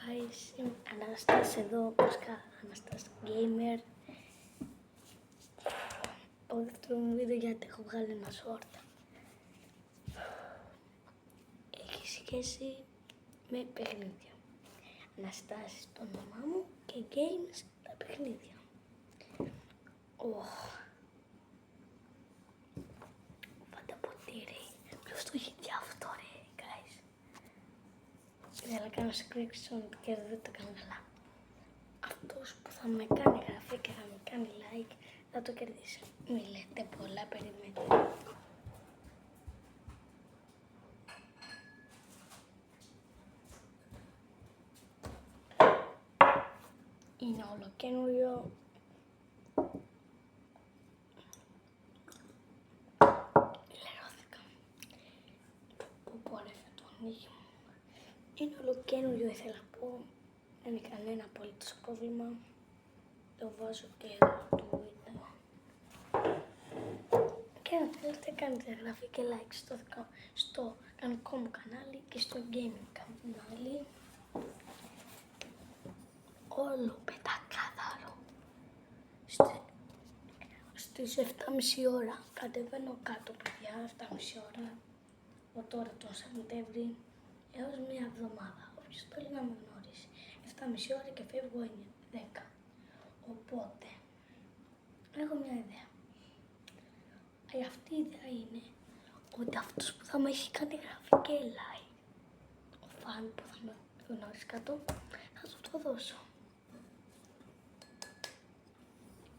guys, είμαι Αναστάς εδώ, Πάσχα Αναστάς Gamer. Το δεύτερο μου βίντεο γιατί έχω βγάλει ένα short. Έχει σχέση με παιχνίδια. Αναστάσεις το όνομά μου και games τα παιχνίδια. Φάτα ποτήρι. Ποιος το έχει δει αυτό ρε guys. Ήθελα να κάνω screenshot και δεν το κάνω καλά. Αυτός που θα με κάνει εγγραφή και θα με κάνει like θα το κερδίσει. Μη λέτε πολλά, περιμένετε. Είναι ολοκαίνουριο. Λερώθηκα. Πω ρε το ανοίγει μου. Είναι ολοκαίνουριο, ήθελα να πω. Δεν είναι κανένα απολύτως πρόβλημα. Το βάζω και εδώ το βίντεο. Και αν θέλετε κάνετε εγγραφή και like στο κανονικό μου κανάλι και στο gaming κανάλι. Όλο πεντακάθαρο. Στις 7.30 ώρα κατεβαίνω κάτω παιδιά, 7.30 ώρα. Από τώρα τον Σεπτέμβρη έως μία εβδομάδα. Όποιος θέλει να με γνωρίσει. 7.30 ώρα και φεύγω 10. Οπότε, έχω μια ιδέα. Αυτή η ιδέα είναι ότι αυτός που θα με έχει κάνει εγγραφή και like, ο φαν που θα με γνωρίσει κάτω, θα του το δώσω.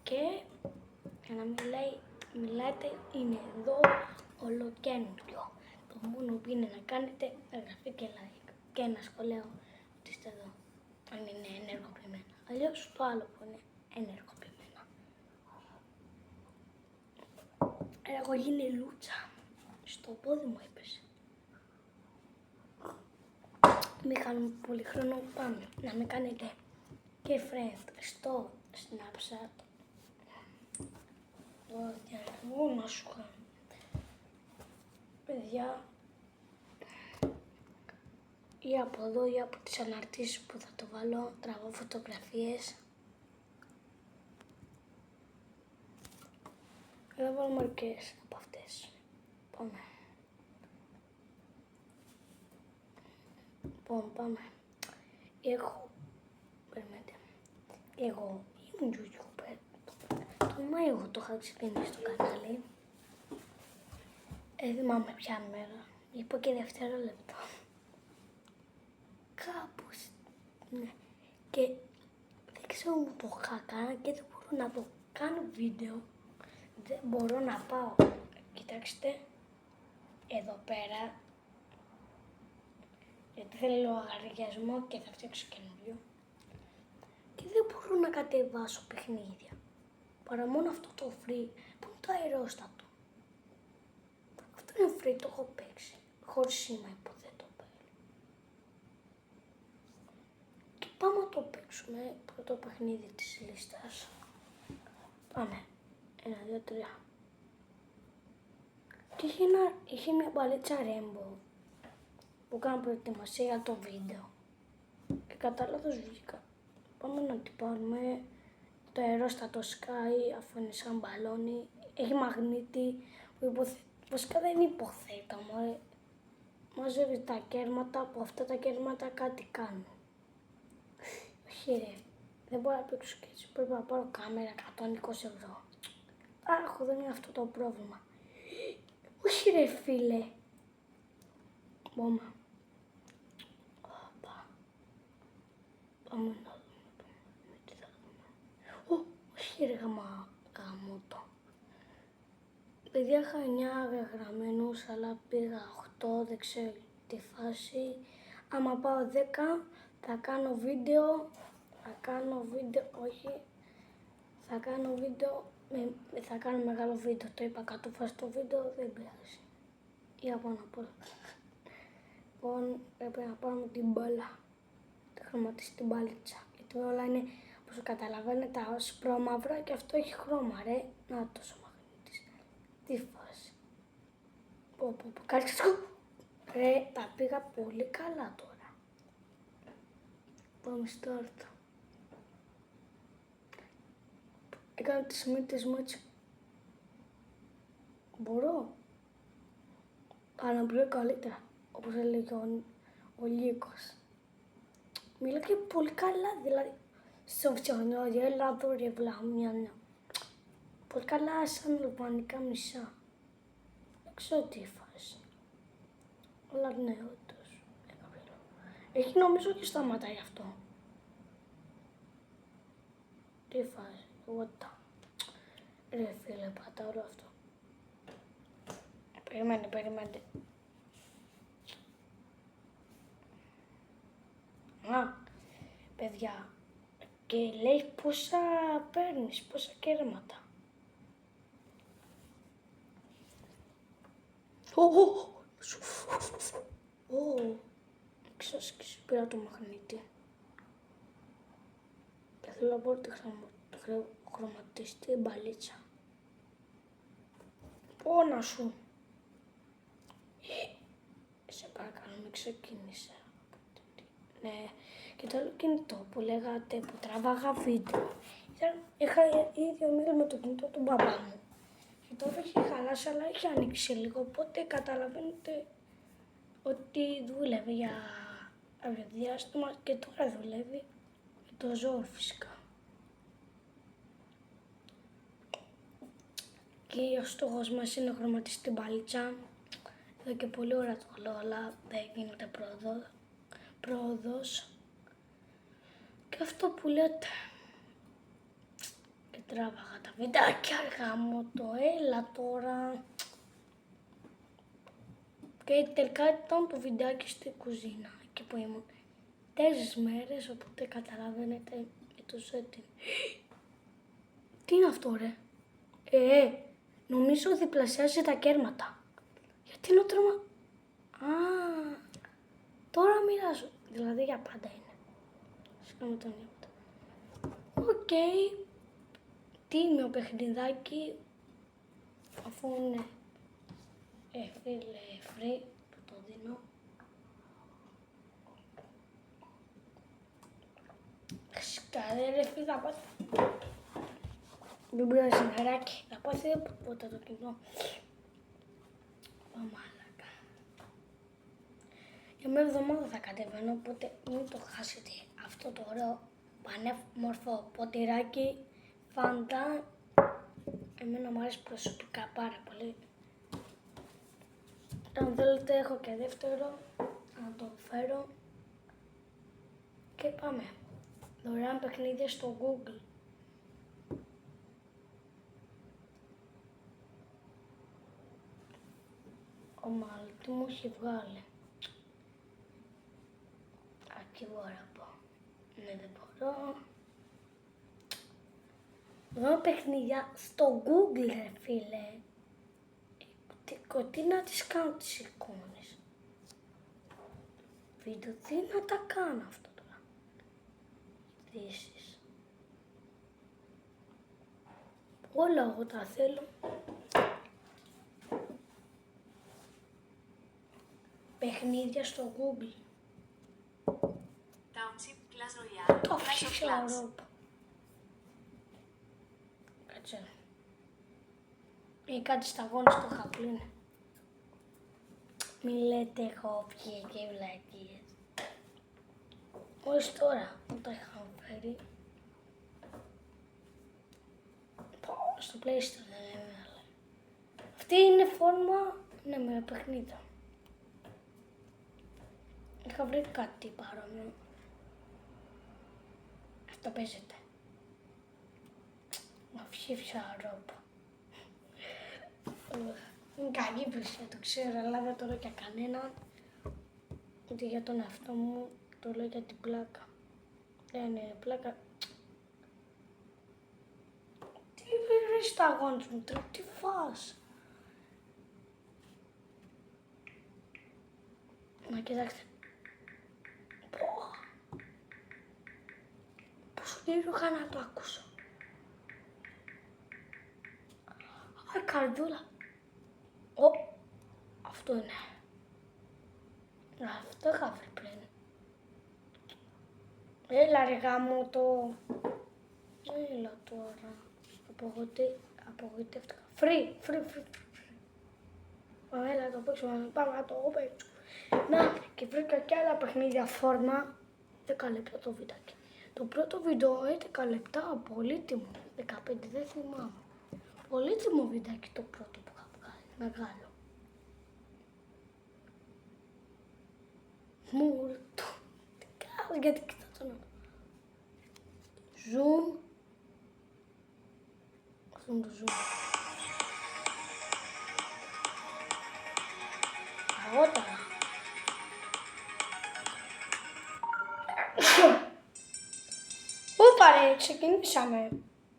Και για να μιλάτε είναι εδώ ολοκαίνουριο. Το μόνο που είναι να κάνετε εγγραφή και like και ένα σχολείο ότι είστε εδώ, αν είναι ενεργοποιημένα. Αλλιώς το άλλο που είναι ενεργοποιημένα. Εγώ γίνει λούτσα. Στο πόδι μου έπεσε. Μην κάνουμε πολύ χρόνο, πάμε να με κάνετε και friend στο Snapchat. Το διαλογό να σου κάνω. Παιδιά, ή από εδώ ή από τις αναρτήσεις που θα το βάλω, τραβώ φωτογραφίες. Θα βάλω μερικές από αυτές. Πάμε. Πάμε. Εγώ ήμουν YouTuber. Το Μάιο το είχα ξεκινήσει στο κανάλι. Θυμάμαι ποια μέρα. Είπα και δευτερόλεπτο. Κάπως. Ναι. Και δεν ξέρω μου το είχα κάνει και δεν μπορώ να το κάνω βίντεο. Δεν μπορώ να πάω. Κοιτάξτε. Εδώ πέρα. Γιατί θέλω λογαριασμό και θα φτιάξω καινούριο. Και δεν μπορώ να κατεβάσω παιχνίδια. Παρά μόνο αυτό το free που είναι το αερόστατο. Αυτό είναι free, το έχω παίξει. Χωρίς σήμα υποθέτω πάλι. Και πάμε να το παίξουμε πρώτο παιχνίδι της λίστας. Πάμε. 1, 2, 3. Και είχε μια παλίτσα Rainbow που κάνω προετοιμασία για το βίντεο. Και κατά λάθος βγήκα. Πάμε να την πάρουμε. Το αερόστατο Sky, αφού είναι σαν μπαλόνι, έχει μαγνήτη που βασικά δεν υποθέτω. Μαζεύει τα κέρματα, από αυτά τα κέρματα κάτι κάνουν. Όχι ρε, δεν μπορώ να παίξω και έτσι, πρέπει να πάρω κάμερα 120 ευρώ. Αχ, δεν είναι αυτό το πρόβλημα. Όχι ρε φίλε. Πάμε. Πάμε να δούμε τι θα δούμε. Όχι ρε γαμώτο. Παιδιά είχα 9 γραμμένους, αλλά πήγα 8, δεν ξέρω τη φάση. Άμα πάω 10, θα κάνω βίντεο, θα κάνω μεγάλο βίντεο. Το είπα 100 φορές το βίντεο, δεν πειράζει. Για πάνω απ' όλα. Λοιπόν, πρέπει να πάρουμε την μπάλα. Θα χρωματίσει την μπάλιτσα. Γιατί όλα είναι, όπως καταλαβαίνετε, άσπρο μαύρα και αυτό έχει χρώμα, ρε. Να τόσο μαγνήτης. Τι φάση. Κάτσε. Ρε, τα πήγα πολύ καλά τώρα. Πάμε start. Έκανα τις μύτες μου έτσι. Μπορώ. Αλλά να πλέω καλύτερα, όπως έλεγε ο Λύκος. Μιλάω και πολύ καλά, δηλαδή. Στο φτιαχνιό, έλα εδώ ρε βλαμιάνια. Πολύ καλά σαν αλβανικά μισά. Δεν ξέρω τι φάση. Αλλά ναι, όντως. Έχει νομίζω και σταματάει αυτό. Τι φάση, what the... Ρε φίλε, πατά όλο αυτό. Περιμένετε. Α, παιδιά, και λέει πόσα παίρνεις, πόσα κέρματα. Ξάσκησε, πήρα το μαγνήτη. Και θέλω να πω το χρωματιστή μπαλίτσα. Πόνα σου. Σε παρακαλώ, μην ξεκίνησε. Ναι, και το άλλο κινητό που λέγατε που τραβάγα βίντεο. Είχα ήδη ομίλη με το κινητό του μπαμπά μου. Και τώρα έχει χαλάσει, αλλά έχει ανοίξει λίγο. Οπότε καταλαβαίνετε ότι δούλευε για διάστημα και τώρα δουλεύει. Και το ζώο φυσικά. Και ο στόχος μας είναι να χρωματίσει την παλίτσα. Εδώ και πολύ ώρα το λέω, αλλά δεν γίνεται πρόοδος. Και αυτό που λέτε. Και τράβαγα τα βιντεάκια αργά μου το έλα τώρα. Και τελικά ήταν το βιντεάκι στη κουζίνα, εκεί που ήμουν 4 μέρες, οπότε καταλαβαίνετε με το setting. Τι είναι αυτό ρε? Νομίζω διπλασιάζει τα κέρματα. Γιατί είναι τρώμα... Τώρα μοιράζω. Δηλαδή για πάντα είναι. Σκάμε τον νιώτα. Οκ. Τίμιο παιχνιδάκι. Αφού είναι φίλε free που το δίνω. Σκάρε ρε φίλε, θα πάτε. Μην πήρω σιγαράκι. Θα πάτε ποτέ το κοινό. Μαλάκα. Για μια εβδομάδα θα κατεβαίνω, οπότε μην το χάσετε αυτό το ωραίο πανέμορφο ποτηράκι Φάντα. Εμένα μου αρέσει προσωπικά πάρα πολύ. Αν θέλετε έχω και δεύτερο, να το φέρω. Και πάμε. Δωρεάν παιχνίδια στο Google. Ο Μάλτη μου έχει βγάλει. Aquí μπορώ να πω. Ναι, δεν μπορώ. Δω παιχνίδια στο Google, ρε φίλε. Τι να τις κάνω τις εικόνες. Βίντεο, τι να τα κάνω αυτό τώρα. Ειδήσεις. Όλα εγώ τα θέλω. Παιχνίδια στο Google. Township Clash Royale. Το αφήσω. Κάτσε. Ή κάτι σταγόνες στο χαπλίνε. Μη λέτε έχω πιει και βλακίες. Μόλις τώρα που τα είχα φέρει. Στο PlayStation δεν λέμε αλλά. Αυτή είναι φόρμα, ναι, με παιχνίδια. Είχα βρει κάτι παρόμοιο. Αυτό παίζεται. Μα ψήφισα ρόπα. Είναι κακή πλησία, το ξέρω, αλλά δεν το λέω για κανέναν. Ούτε για τον εαυτό μου, το λέω για την πλάκα. Δεν είναι πλάκα. Τι βρεις τα αγώνες μου, τι φας. Να κοιτάξτε. Πόσο καιρό είχα να το ακούσω. Καρδούλα. Αυτό είναι. Αυτό είχα βρει πριν. Έλα ρε γαμώτο. Έλα τώρα. Απογοητεύτηκα. Free. Έλα το παίξουμε, πάμε να το παίξουμε. Να, και βρήκα και άλλα παιχνίδια φόρμα. 10 λεπτά το βιντεάκι. Το πρώτο βίντεο 11 λεπτά, πολύτιμο. 15, δεν θυμάμαι. Πολύτιμο βιντεάκι το πρώτο που είχα βγάλει. Μεγάλο. Μου το. Τι κάνω, γιατί κοιτάω τον άλλο. Zoom. Αυτό είναι το zoom. Αργότερα. Όπα ρε, ξεκινήσαμε.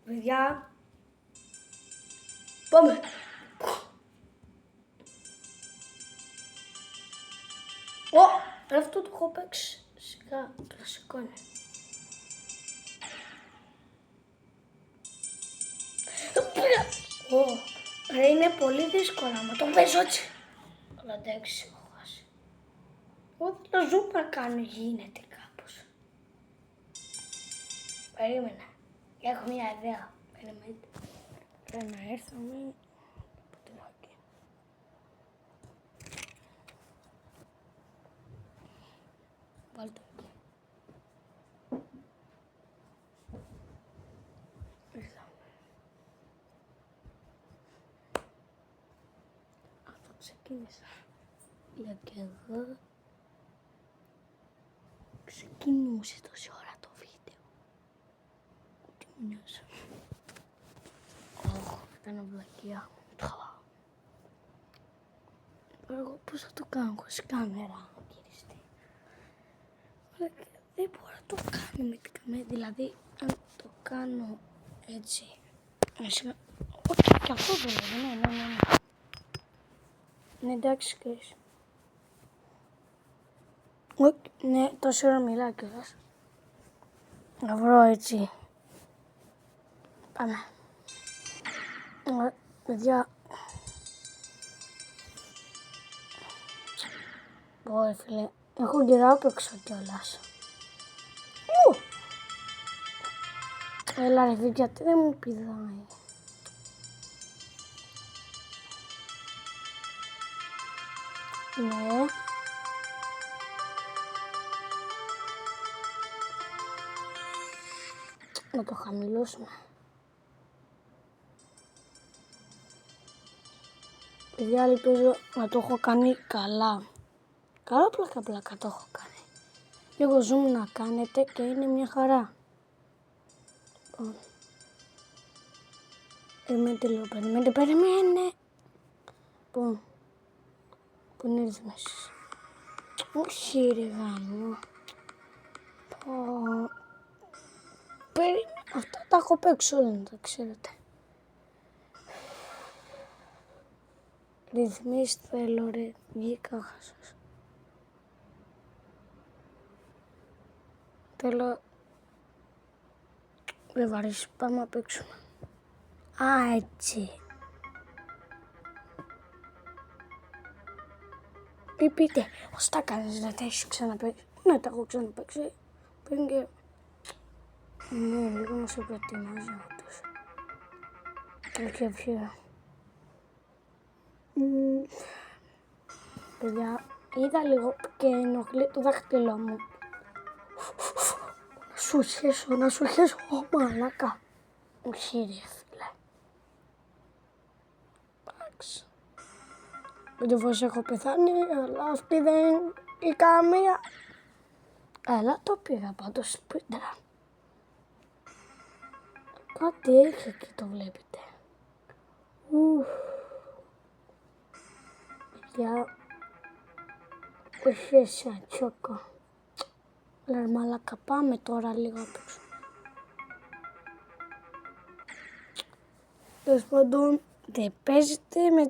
Παιδιά. Πάμε. Αυτό το έχω παίξει. Σιγά, κλασικό είναι. Ρε, είναι πολύ δύσκολο, μα το παίζω έτσι. Αλλά εντάξει, έχω χάσει. Εγώ το ζουμ να κάνω, γίνεται κάπως. Περίμενα. Έχω μια ιδέα. Περιμένετε. Πρέπει να έρθουμε. Βάλτε εκεί. Ήρθαμε. Αυτό ξεκίνησα. Γιατί εγώ ξεκινούσε τόση ώρα το βίντεο. Τι μου νιώσω. Ήταν βλακεία. Εγώ πώς θα το κάνω χωρίς κάμερα, γυριστεί. Δεν μπορώ να το κάνω με την κάμερα, δηλαδή αν το κάνω έτσι. Όχι, και αυτό δουλεύει, ναι. Ναι, εντάξει, Κρίς. Όχι, ναι, τόση ώρα μιλάω κιόλας. Να βρω έτσι. Πάμε. Παιδιά. Ωραία φίλε, έχω καιράπαιξο κιόλας. Έλα ρε φίλε, γιατί δεν μου πηδάει. Ναι. Να το χαμηλώσουμε. Παιδιά, ελπίζω να το έχω κάνει καλά. Καλά πλάκα το έχω κάνει. Λίγο zoom να κάνετε και είναι μια χαρά. Περιμένετε λίγο, περιμένε. Πού είναι οι ρυθμίσεις. Όχι ρε γάμο. Αυτά τα έχω παίξει όλα, να τα ξέρετε. Ρυθμίσεις θέλω ρε, βγήκα χάσος. Θέλω... Δεν βαρύσει, πάμε να παίξουμε. Α, έτσι. Μη πείτε, πώς τα κάνεις, δεν τα έχεις ξαναπαίξει. Ναι, τα έχω ξαναπαίξει. Πριν και... Ναι, λίγο να σε προετοιμάζει όντως. Όχι πιο. Παιδιά, είδα λίγο και ενοχλεί το δάχτυλό μου. Να σου χέσω, μαλάκα. Όχι ρε φίλε. Εντάξει. Δεν φως έχω πεθάνει, αλλά αυτή δεν είναι η καμία. Αλλά το πήγα πάντως σπίτρα. Κάτι έχει εκεί, το βλέπετε. Παιδιά, όχι σαν τσόκο. Αλλά μαλάκα, πάμε τώρα λίγο απ' έξω. Τέλος πάντων, δεν παίζετε με